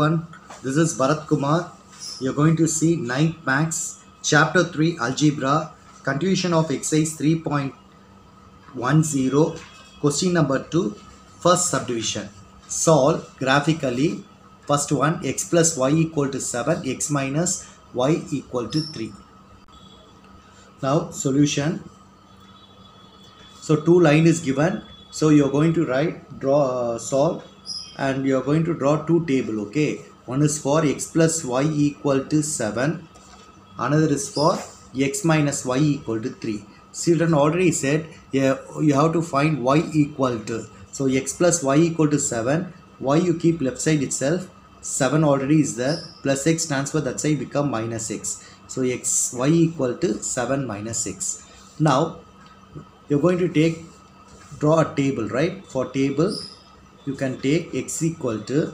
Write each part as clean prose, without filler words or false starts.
everyone. This is Bharat Kumar. You're going to see 9th Maths, Chapter 3 Algebra, continuation of exercise 3.10, question number 2, first subdivision. Solve graphically. First one, x plus y equal to 7, x minus y equal to 3. Now, solution. So, two line is given. So, you're going to solve, and you're going to draw two table, okay? One is for x plus y equal to 7. Another is for x minus y equal to 3. Children already said, yeah, you have to find y equal to. So, x plus y equal to 7. Y you keep left side itself. 7 already is there. Plus x transfer that side become minus x. So, y equal to 7 minus x. Now, you're going to draw a table, right? For table, you can take x equal to,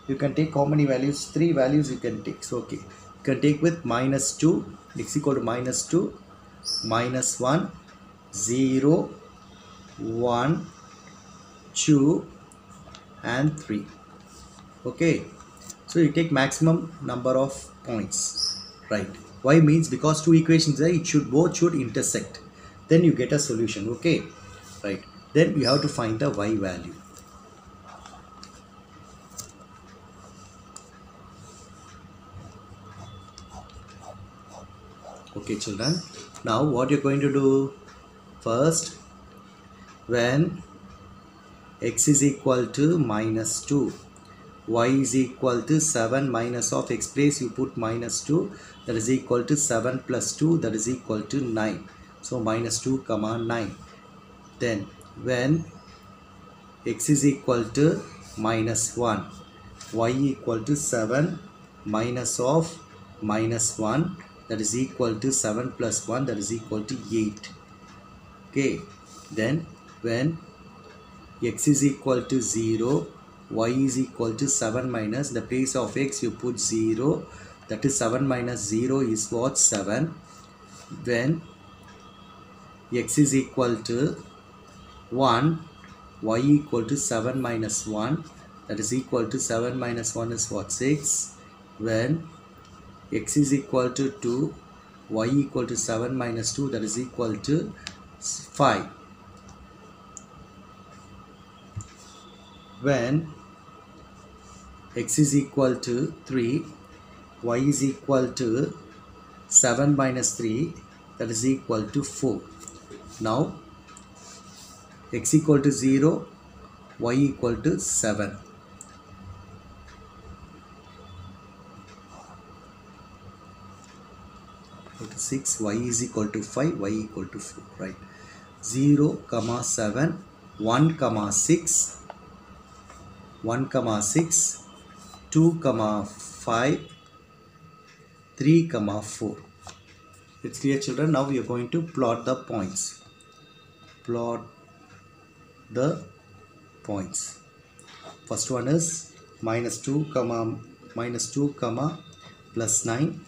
you can take how many values? 3 values you can take. So, okay. You can take with minus 2, x equal to minus 2, minus 1, 0, 1, 2, and 3. Okay. So, you take maximum number of points, right? Why means because two equations there, both should intersect. Then you get a solution, okay? Right. Then you have to find the y value. Okay, children. Now, what you're going to do? First, when x is equal to minus 2, y is equal to 7 minus of x place, you put minus 2, that is equal to 7 plus 2, that is equal to 9. So, minus 2 comma 9. Then, when x is equal to minus 1, y equal to 7 minus of minus 1, that is equal to 7 plus 1, that is equal to 8. Okay. Then, when x is equal to 0, y is equal to 7 minus, the place of x you put 0, that is 7 minus 0 is what? 7. When x is equal to 1, y equal to 7 minus 1, that is equal to 7 minus 1 is what? 6. When x is equal to 2, y equal to 7 minus 2, that is equal to 5. When x is equal to 3, y is equal to 7 minus 3, that is equal to 4. Now, x equal to 0, y equal to 7. Equal to 6, y is equal to 5, y equal to 4, right? 0, comma 7, 1, comma 6, 1, comma 6, 2, comma 5, 3, comma 4. It's clear, children. Now we are going to plot the points. Plot the points. First one is minus 2 comma plus 9,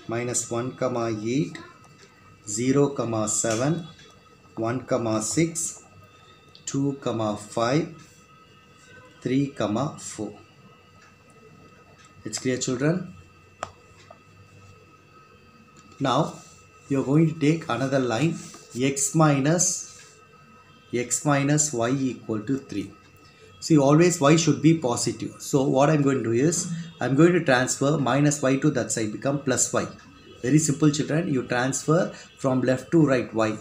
minus 1 comma 8, 0 comma 7, 1 comma 6, 2 comma 5, 3 comma 4. It's clear, children. Now you are going to take another line, x minus y equal to 3. See, always y should be positive. So what I'm going to do is, I'm going to transfer minus y to that side, become plus y. Very simple, children. You transfer from left to right y.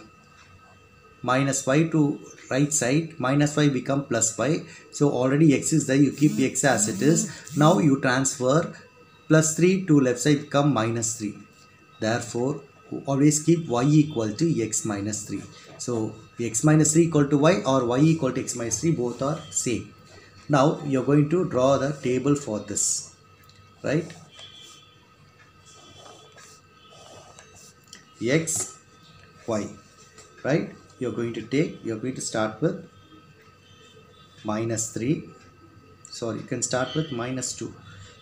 Minus y to right side, minus y become plus y. So already x is there, you keep x as it is. Now you transfer plus 3 to left side, become minus 3. Therefore, always keep y equal to x minus 3. So, x minus 3 equal to y or y equal to x minus 3, both are same. Now, you are going to draw the table for this, right? X, y, right? You are going to start with minus 3. Sorry, you can start with minus 2.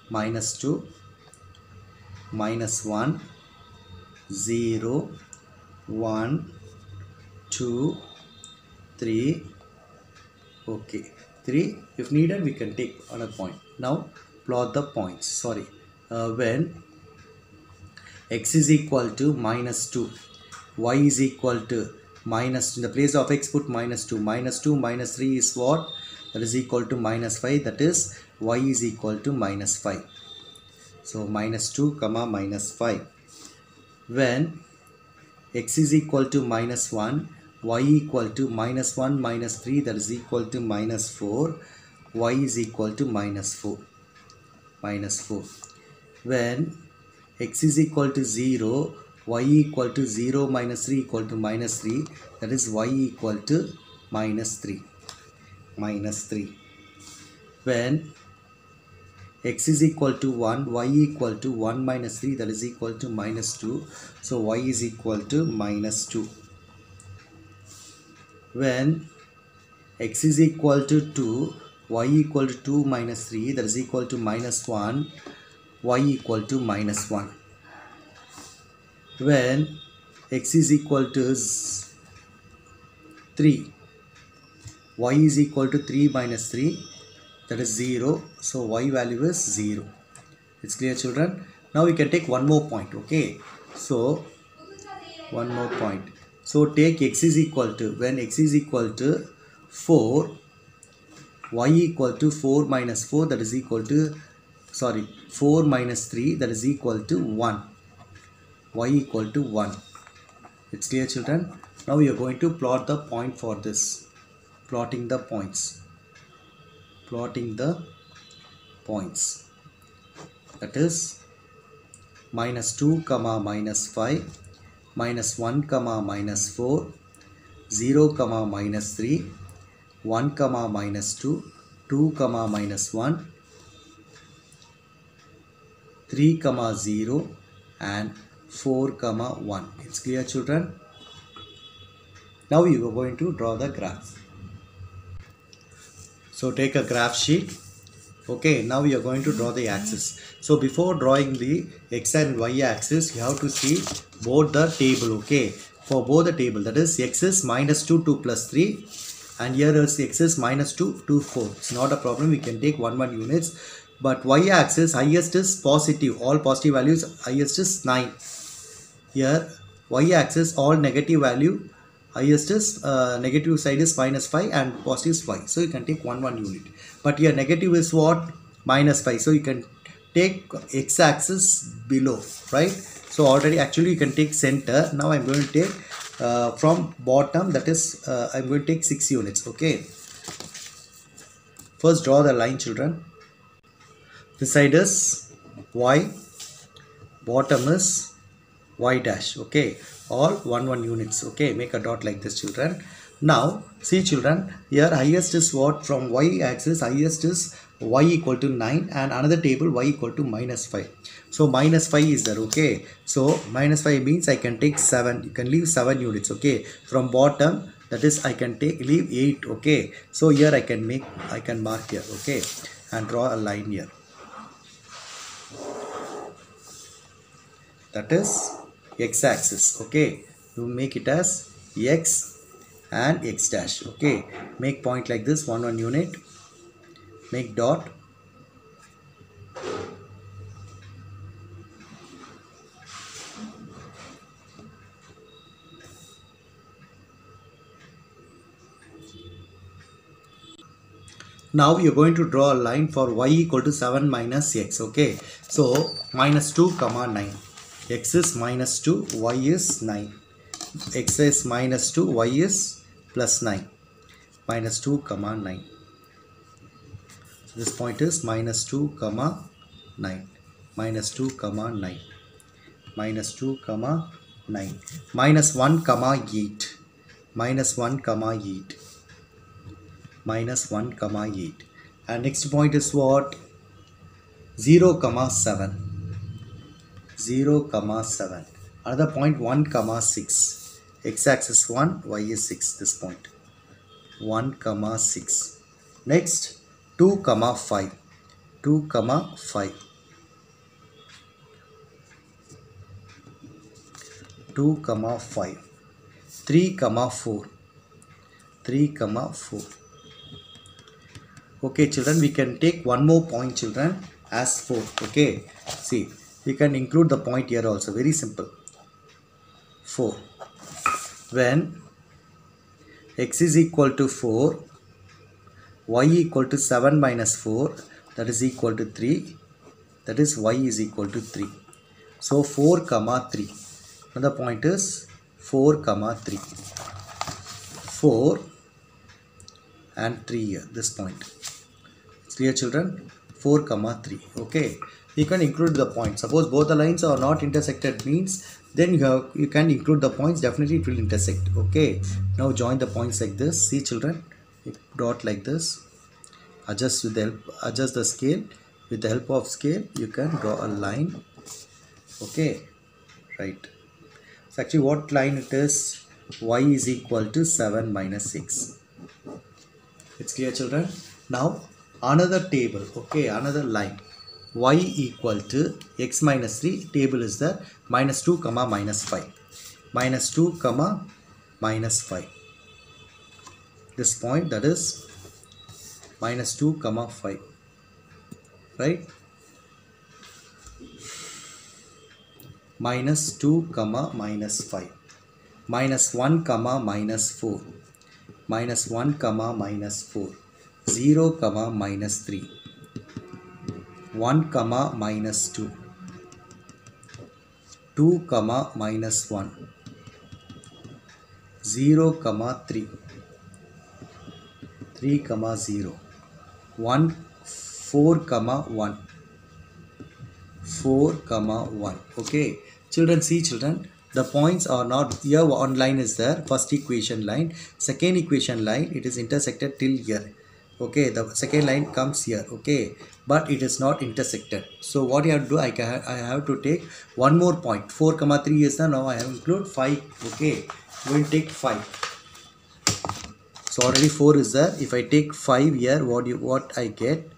Minus 2, minus 1, 0, 1, 2, 3. Okay, 3. If needed, we can take another point. Now plot the points. Sorry, when x is equal to minus 2, y is equal to minus, in the place of x put minus 2, minus 2 minus 3 is what? That is equal to minus 5, that is y is equal to minus 5. So minus 2 comma minus 5. When x is equal to minus 1, y equal to minus 1 minus 3, that is equal to minus 4, y is equal to minus 4. Minus 4. When x is equal to 0, y equal to 0 minus 3 equal to minus 3, that is y equal to minus 3. Minus 3. When x is equal to 1, y equal to 1 minus 3, that is equal to minus 2. So y is equal to minus 2. When x is equal to 2, y equal to 2 minus 3, that is equal to minus 1, y equal to minus 1. When x is equal to 3, y is equal to 3 minus 3, that is 0. So y value is 0. It's clear, children? Now we can take one more point. Okay, so one more point. So take x is equal to, when x is equal to 4, y equal to 4 minus 4, that is equal to, 4 minus 3, that is equal to 1. Y equal to 1. It's clear, children? Now we are going to plot the point for this. Plotting the points. Plotting the points. That is minus 2 comma minus 5, minus 1 comma minus 4, 0 comma minus 3, 1 comma minus 2, 2 comma minus 1, 3 comma 0 and 4 comma 1. It's clear, children? Now you are going to draw the graph. So take a graph sheet. Okay, now we are going to draw the axis. So before drawing the x and y axis, you have to see both the table. Okay, for both the table, that is x is minus 2, 2 plus 3, and here is x is minus 2, 2, 4. It's not a problem, we can take 1 units. But y axis, highest is positive, all positive values, highest is 9. Here y axis, all negative value, highest is negative side is minus 5 and positive is 5. So you can take 1 unit. But here negative is what? Minus 5. So you can take x axis below, right? So already actually you can take center. Now I'm going to take from bottom, that is I'm going to take 6 units. Okay. First draw the line, children. This side is y, bottom is y dash. Okay, all 1 units. Okay, make a dot like this, children. Now see, children, here highest is what? From y axis, highest is y equal to 9 and another table y equal to minus 5. So minus 5 is there. Okay, so minus 5 means I can take 7. You can leave 7 units. Okay, from bottom, that is I can leave 8. Okay, so here I can mark here. Okay, and draw a line here. That is x axis. Okay, you make it as x and x dash. Okay, make point like this, 1 unit, make dot. Now you are going to draw a line for y equal to 7 minus x. Okay, so minus 2 comma 9. X is minus 2, y is 9. X is minus 2, y is plus 9. Minus 2 comma 9. So this point is minus 2 comma 9. Minus 2 comma 9. Minus 2 comma 9. Minus 1 comma 8. Minus 1 comma 8. Minus 1 comma 8. And next point is what? 0 comma 7. 0 comma 7. Another point, 1 comma 6. X axis 1, y is 6. This point 1 comma 6. Next 2 comma 5. 2 comma 5. 2 comma 5. 3 comma 4. 3 comma 4. Okay, children, we can take one more point, children. as 4. Okay, see, you can include the point here also, very simple. 4. When x is equal to 4, y equal to 7 minus 4, that is equal to 3, that is y is equal to 3. So 4 comma 3. Another point is 4 comma 3. 4 and 3 here, this point. Clear, children? 4 comma 3. Okay, you can include the point. Suppose both the lines are not intersected means, then you can include the points. Definitely it will intersect. Okay, now join the points like this. See, children, dot like this. Adjust the scale. With the help of scale, you can draw a line. Okay, right. So actually, what line it is? Y is equal to 7 minus 6. It's clear, children? Now another table. Okay, another line. Y equal to x minus 3. Table is the minus 2 comma minus 5. Minus 2 comma minus 5. This point, that is minus 2 comma 5. Right? Minus 2 comma minus 5. Minus 1 comma minus 4. Minus 1 comma minus 4. 0 comma minus 3. 1 comma minus 2. 2 comma minus 1. 0 comma 3. 3 comma 0. 1 4 comma 1. 4 comma 1. Okay, children, see, children, the points are not here. One line is there, first equation line. Second equation line, it is intersected till here. Okay, the second line comes here. Okay, but it is not intersected. So what you have to do, I have to take one more point. 4 comma 3 is there. Now I have include 5. Okay, we will take 5. So already 4 is there. If I take 5 here, what I get?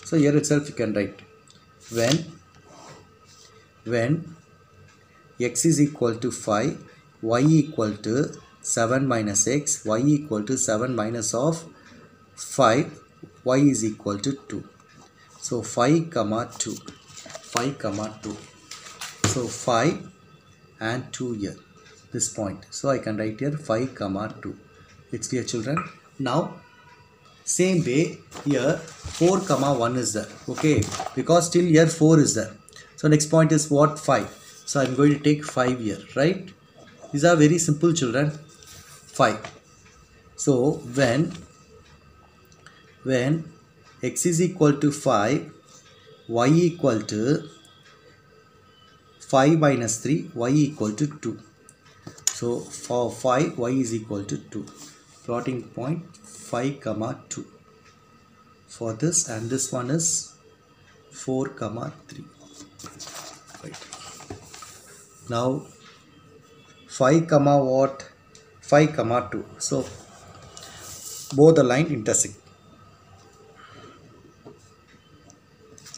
So here itself you can write, when x is equal to 5, y equal to 7 minus x, y equal to 7 minus of 5, y is equal to 2. So 5 comma 2. 5 comma 2. So 5 and 2 here, this point. So I can write here 5 comma 2. It's clear, children? Now same way here 4 comma 1 is there. Okay, because till here 4 is there. So next point is what? 5. So I'm going to take 5 here, right? These are very simple, children. 5. So when x is equal to 5, y equal to 5 minus 3, y equal to 2. So for 5, y is equal to 2. Plotting point 5 comma 2 for this, and this one is 4 comma 3. Right. Now 5 comma what? 5 comma 2. So both the line intersect.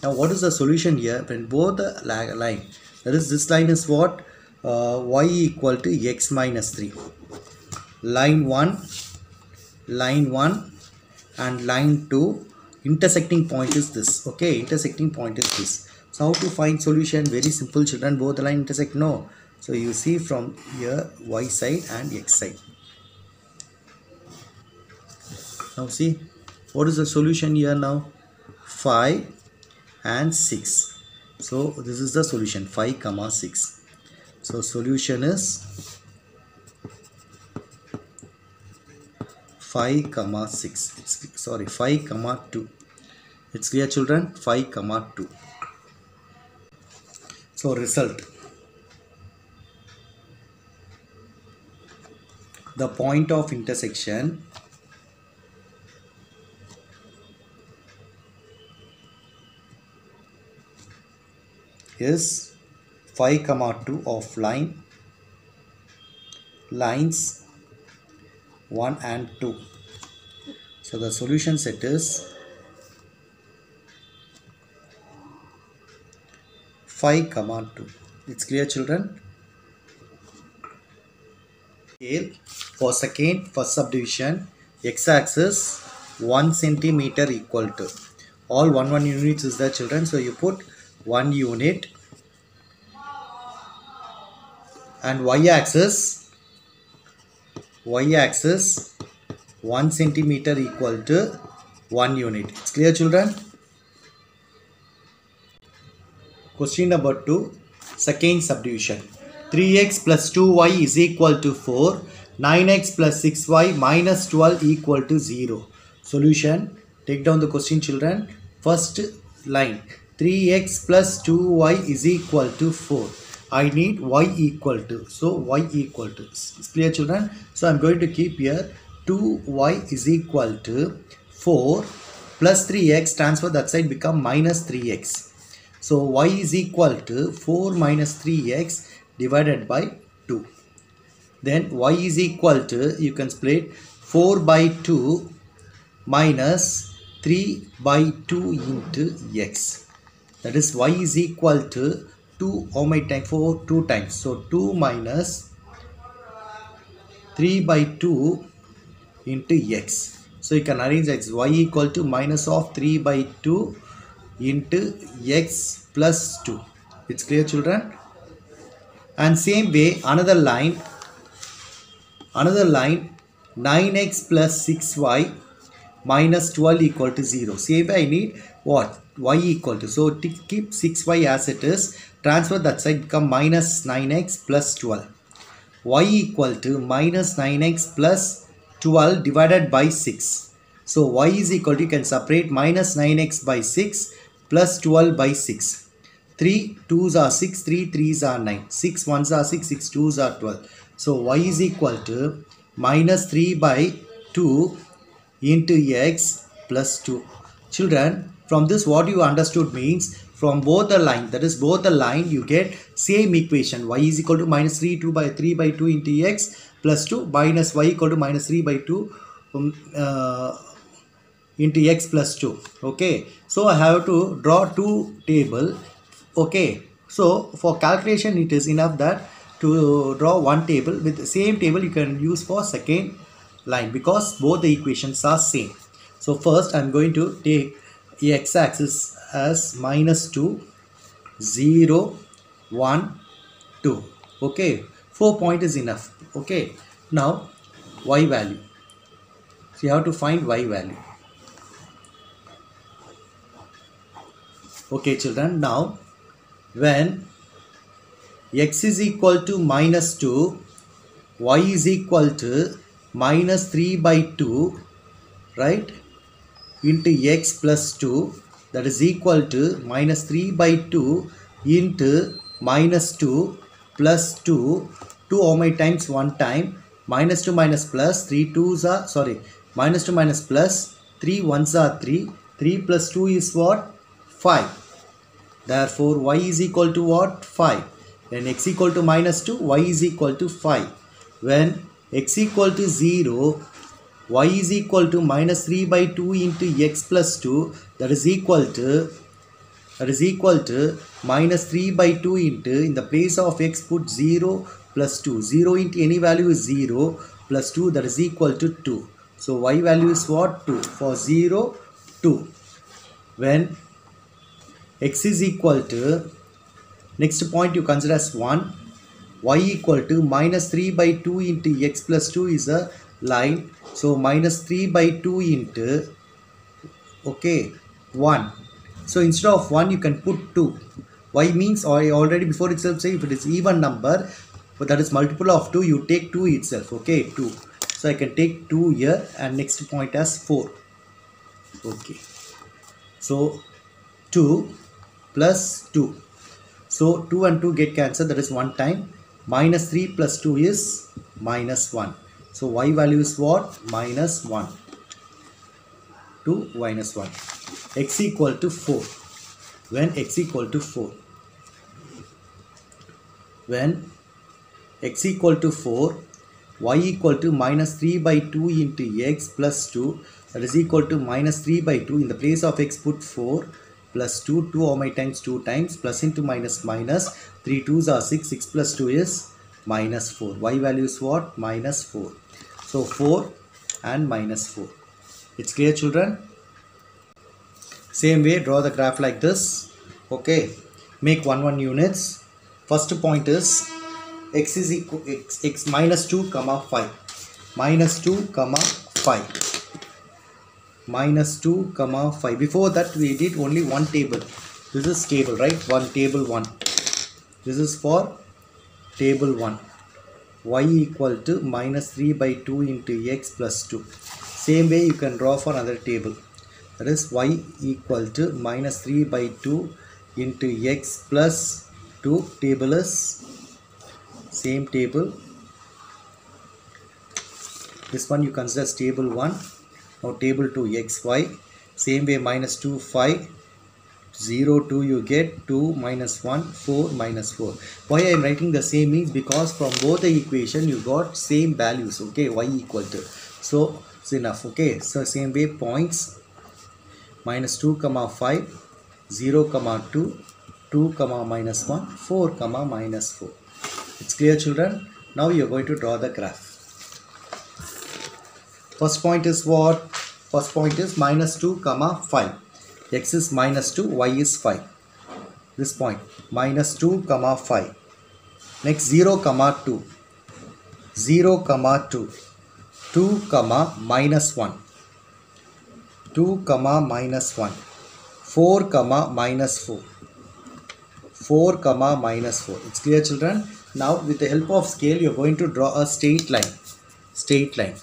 Now what is the solution here when both the line, that is this line is what? Y equal to x minus 3. Line 1 and line 2, intersecting point is this. Okay, intersecting point is this. So how to find solution? Very simple, children. Both the line intersect? No. So you see from here y side and x side. Now see, what is the solution here now? 5 and 6. So this is the solution, 5 comma 6. So solution is 5 comma 6. 5 comma 2. It's clear, children? 5 comma 2. So result, the point of intersection is 5 comma 2 of lines 1 and 2. So the solution set is 5 comma 2. It's clear, children? Scale for second first subdivision, x-axis 1 centimeter equal to all 1 units is there, children. So you put 1 unit, and y-axis 1 centimeter equal to 1 unit. It's clear, children? Question number 2, second subdivision. 3x plus 2y is equal to 4. 9x plus 6y minus 12 equal to 0. Solution. Take down the question, children. First line. 3x plus 2y is equal to 4. I need y equal to. So y equal to. It's clear, children? So I'm going to keep here 2y is equal to 4 plus 3x. Transfer that side, become minus 3x. So y is equal to 4 minus 3x divided by 2. Then y is equal to, you can split 4 by 2 minus 3 by 2 into x. That is y is equal to 2, how many times? 4, 2 times. So 2 minus 3 by 2 into x. So you can arrange x. Y equal to minus of 3 by 2 into x plus 2. It's clear, children? And same way, another line 9x plus 6y minus 12 equal to 0. Same way, I need what? Y equal to. So to keep 6y as it is, transfer that side, become minus 9x plus 12. Y equal to minus 9x plus 12 divided by 6. So y is equal to, you can separate minus 9x by 6 plus 12 by 6. 3 2s are 6, 3 3s are 9, 6 1s are 6, 6 2s are 12. So y is equal to minus 3 by 2 into x plus 2. Children, from this what you understood means, from both the line, that is both the line, you get same equation. Y is equal to minus 3 by 2 into x plus 2 minus y equal to minus 3 by 2 into x plus 2. Okay, so I have to draw two table. Okay, so for calculation it is enough that to draw one table. With the same table you can use for second line because both the equations are same. So first I'm going to take the x-axis as minus 2, 0, 1, 2. Okay, 4 point is enough. Okay, now y value. So you have to find y value. Okay, children, now when x is equal to minus 2, y is equal to minus 3 by 2, right, into x plus 2, that is equal to minus 3 by 2 into minus 2 plus 2. 2 how many times? 1 time. Minus 2 minus plus, 3 2s are, sorry, minus 2 minus plus, 3 1s are 3. 3 plus 2 is what? 5. Therefore, y is equal to what? 5. When x equal to minus 2, y is equal to 5. When x equal to 0, y is equal to minus 3 by 2 into x plus 2, that is equal to minus 3 by 2 into, in the place of x put 0 plus 2. 0 into any value is 0 plus 2, that is equal to 2. So y value is what? 2. For 0, 2. When x is equal to, next point you consider as 1, y equal to minus 3 by 2 into x plus 2 is a line. So minus 3 by 2 into, okay, 1. So instead of 1 you can put 2. Y means, I already before itself say if it is even number, but that is multiple of 2, you take 2 itself. Okay, 2. So I can take 2 here and next point as 4. Okay. So 2 plus 2. So 2 and 2 get cancelled, that is 1 time. Minus 3 plus 2 is minus 1. So y value is what? Minus 1. 2 minus 1. X equal to 4. When x equal to 4. When x equal to 4, y equal to minus 3 by 2 into x plus 2, that is equal to minus 3 by 2. In the place of x put 4 plus 2, 2 how many times? 2 times, plus into minus minus, 3 2s are 6, 6 plus 2 is minus 4. Y value is what? Minus 4. So 4 and minus 4. It's clear, children? Same way, draw the graph like this. Okay, make 1 units. First point is x is equal x minus 2 comma 5 minus 2 comma 5 minus 2 comma 5. Before that we did only one table. This is table, right? One table 1. This is for table 1. Y equal to minus 3 by 2 into x plus 2. Same way you can draw for another table. That is y equal to minus 3 by 2 into x plus 2. Table is same table. This one you consider as table 1. Now table 2 xy. Same way minus 2 5. 0 2 you get 2 minus 1 4 minus 4. Why I am writing the same means because from both the equation you got same values. Okay, y equal to, so it's enough. Okay, so same way points minus 2 comma 5 0 comma 2 2 comma minus 1 4 comma minus 4. It's clear, children? Now you are going to draw the graph. First point is what? First point is minus 2 comma 5. X is minus 2, y is 5. This point minus 2 comma 5. Next 0 comma 2. 0 comma 2. 2 comma minus 1. 2 comma minus 1. 4 comma minus 4. 4 comma minus 4. It's clear, children? Now with the help of scale you are going to draw a straight line. Straight line.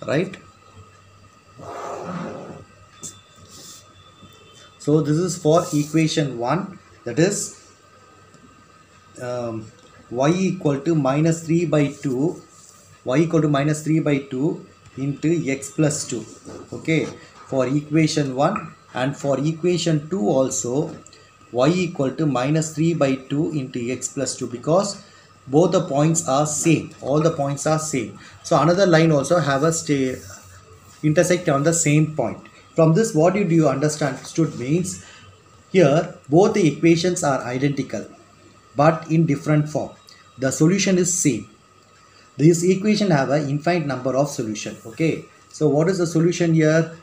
Right? So this is for equation 1, that is y equal to minus 3 by 2, y equal to minus 3 by 2 into x plus 2. Okay, for equation 1 and for equation 2 also y equal to minus 3 by 2 into x plus 2, because both the points are same, all the points are same. So another line also have a intersect on the same point. From this, what did you understood means, here both the equations are identical but in different form. The solution is same. This equation have an infinite number of solution. Okay, so what is the solution here?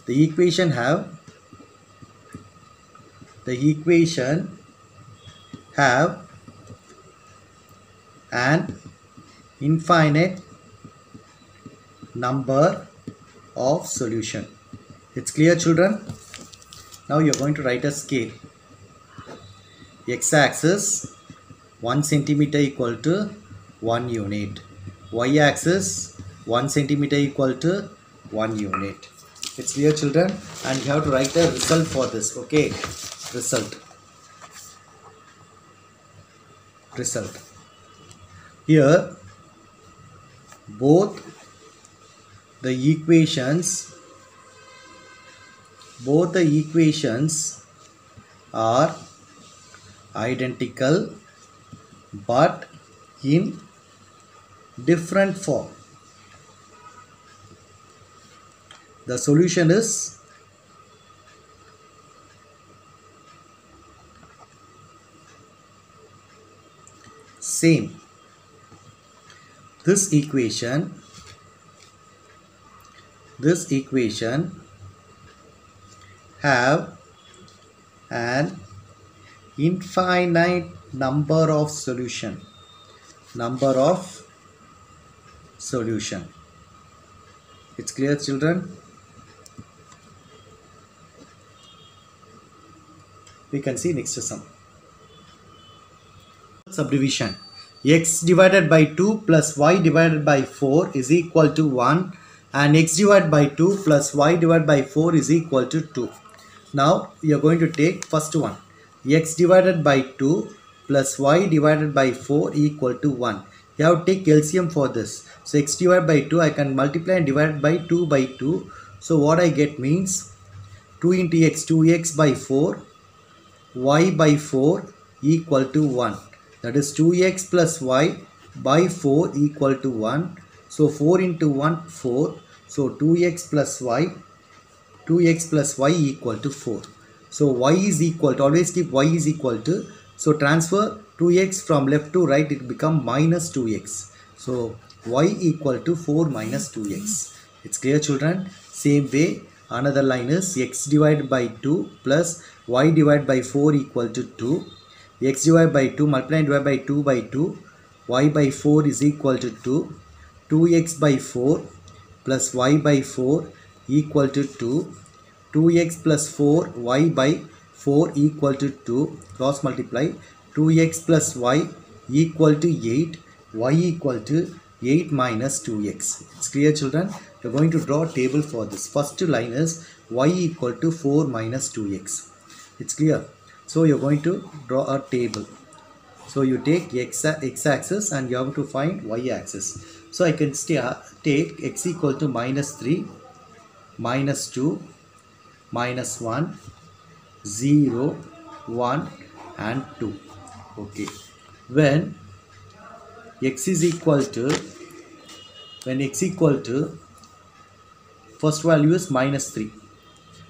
The equation have an infinite number of solution. It's clear, children? Now you are going to write a scale. X-axis 1 centimeter equal to 1 unit. Y-axis 1 centimeter equal to 1 unit. It's clear, children? And you have to write a result for this. Okay, result. Here both the equations are identical but in different form. The solution is same. This equation have an infinite number of solution. It's clear, children? We can see next sum. Subdivision. X divided by 2 plus y divided by 4 is equal to 1, and x divided by 2 plus y divided by 4 is equal to 2. Now you are going to take first one. X divided by 2 plus y divided by 4 equal to 1. You have to take LCM for this. So x divided by 2 I can multiply and divide by 2 by 2. So what I get means 2 into x, 2x by 4, y by 4 equal to 1. That is 2x plus y by 4 equal to 1. So 4 into 1, 4. So 2x plus y equal to 4. So y is equal to, always keep y is equal to, so transfer 2x from left to right, it become minus 2x. So y equal to 4 minus 2x. It's clear, children? Same way Another line is x divided by 2 plus y divided by 4 equal to 2. X divided by 2 multiply and divide by 2 by 2. Y by 4 is equal to 2. 2x by 4 plus y by 4 equal to 2. 2x plus 4 y by 4 equal to 2. Cross multiply. 2x plus y equal to 8. Y equal to 8 minus 2x. It's clear, children? You're going to draw a table for this. First line is y equal to 4 minus 2x. It's clear. So you're going to draw a table. So you take x-axis and you have to find y-axis. So I can take x equal to minus 3, minus 2, minus 1, 0, 1 and 2. Okay. When x equal to first value is minus 3.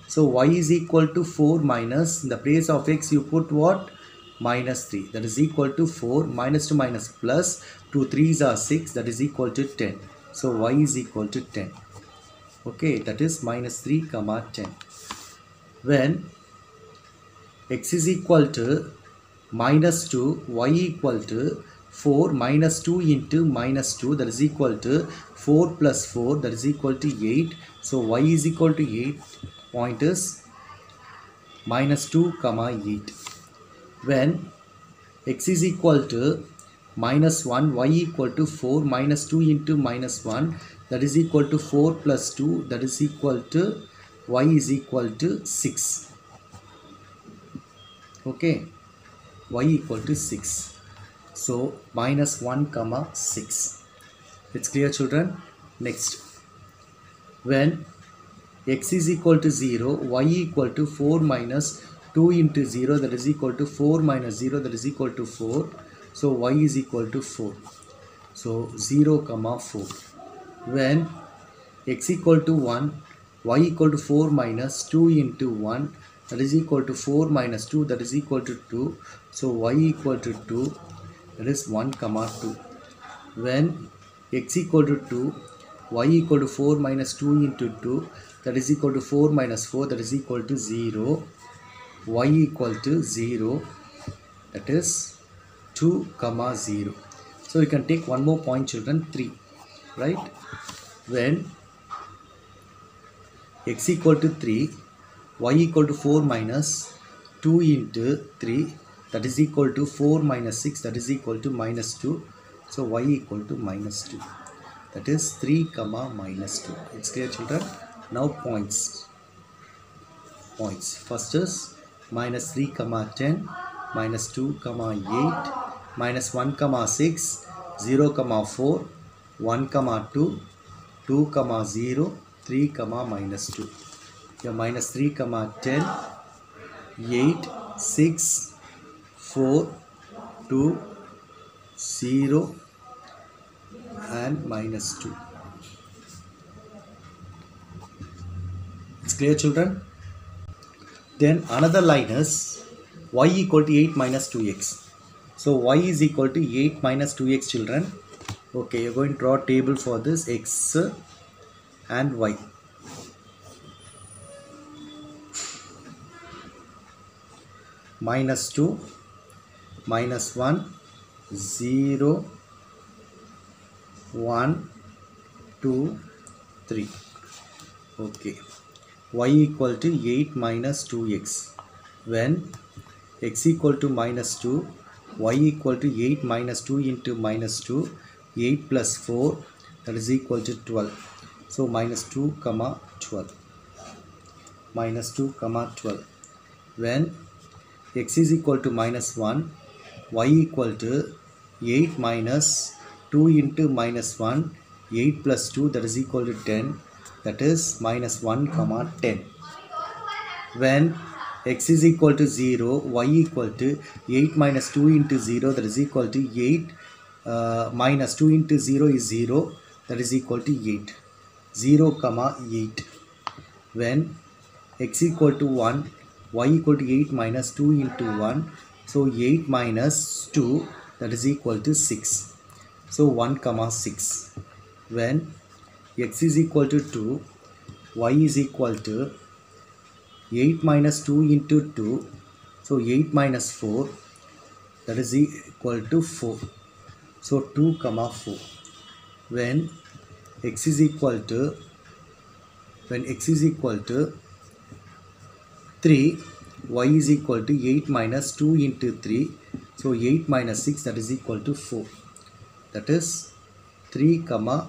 So y is equal to 4 minus, in the place of x you put what? Minus 3. That is equal to 4. Minus to minus plus. 2 3s are 6. That is equal to 10. So y is equal to 10. Okay, that is minus 3 comma 10. When x is equal to minus 2, y equal to 4 minus 2 into minus 2, that is equal to 4 plus 4, that is equal to 8. So y is equal to 8. Point is minus 2 comma 8. When x is equal to minus 1, y equal to 4 minus 2 into minus 1, that is equal to 4 plus 2, that is equal to y is equal to 6. Okay, y equal to 6. So minus 1 comma 6. It's clear, children? Next, when x is equal to 0, y equal to 4 minus 2 into 0, that is equal to 4 minus 0, that is equal to 4. So y is equal to 4. So 0 comma 4. When x equal to 1, y equal to 4 minus 2 into 1, that is equal to 4 minus 2, that is equal to 2. So y equal to 2, that is 1 comma 2. When x equal to 2, y equal to 4 minus 2 into 2, that is equal to 4 minus 4, that is equal to 0. Y equal to 0, that is 2 comma 0. So you can take one more point, children, 3, right? When x equal to 3, y equal to 4 minus 2 into 3, that is equal to 4 minus 6, that is equal to minus 2. So y equal to minus 2, that is 3 comma minus 2. It's clear, children? Now points. First is minus 3 comma 10, minus 2 comma 8, minus 1 comma 6, 0 comma 4, 1 comma 2, 2 comma 0, 3 comma minus 2. Here minus 3 comma 10, 8, 6, 4, 2, 0 and minus 2. It's clear, children? Then another line is y equal to 8 minus 2x. So y is equal to 8 minus 2x, children. Okay, you're going to draw a table for this x and y. Minus 2, minus 1, 0, 1, 2, 3. Okay. Y equal to 8 minus 2x. When x equal to minus 2, y equal to 8 minus 2 into minus 2, 8 plus 4, that is equal to 12. So minus 2 comma 12. Minus 2 comma 12. When x is equal to minus 1, y equal to 8 minus 2 into minus 1, 8 plus 2, that is equal to 10. That is minus 1 comma 10. When x is equal to 0, y equal to 8 minus 2 into 0, that is equal to 8 minus 2 into 0 is 0, that is equal to 8. 0 comma 8. When x equal to 1, y equal to 8 minus 2 into 1, so 8 minus 2, that is equal to 6. So 1 comma 6. When x is equal to 2, y is equal to 8 minus 2 into 2, so 8 minus 4, that is equal to 4. So 2 comma 4. When x is equal to 3, y is equal to 8 minus 2 into 3, so 8 minus 6, that is equal to 4. That is 3 comma,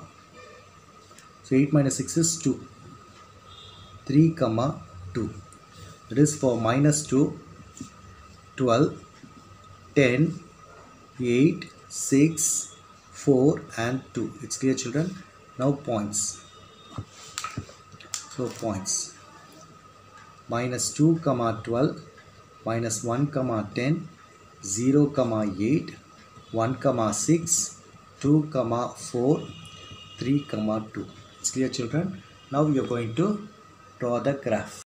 so 8 minus 6 is 2. 3 comma 2. That is for minus 2, 12, 10, 8, 6, 4 and 2. It's clear, children? Now points. So points. Minus 2 comma 12, minus 1 comma 10, 0 comma 8, 1 comma 6, 2 comma 4, 3 comma 2. It's clear, children? Now we are going to draw the graph.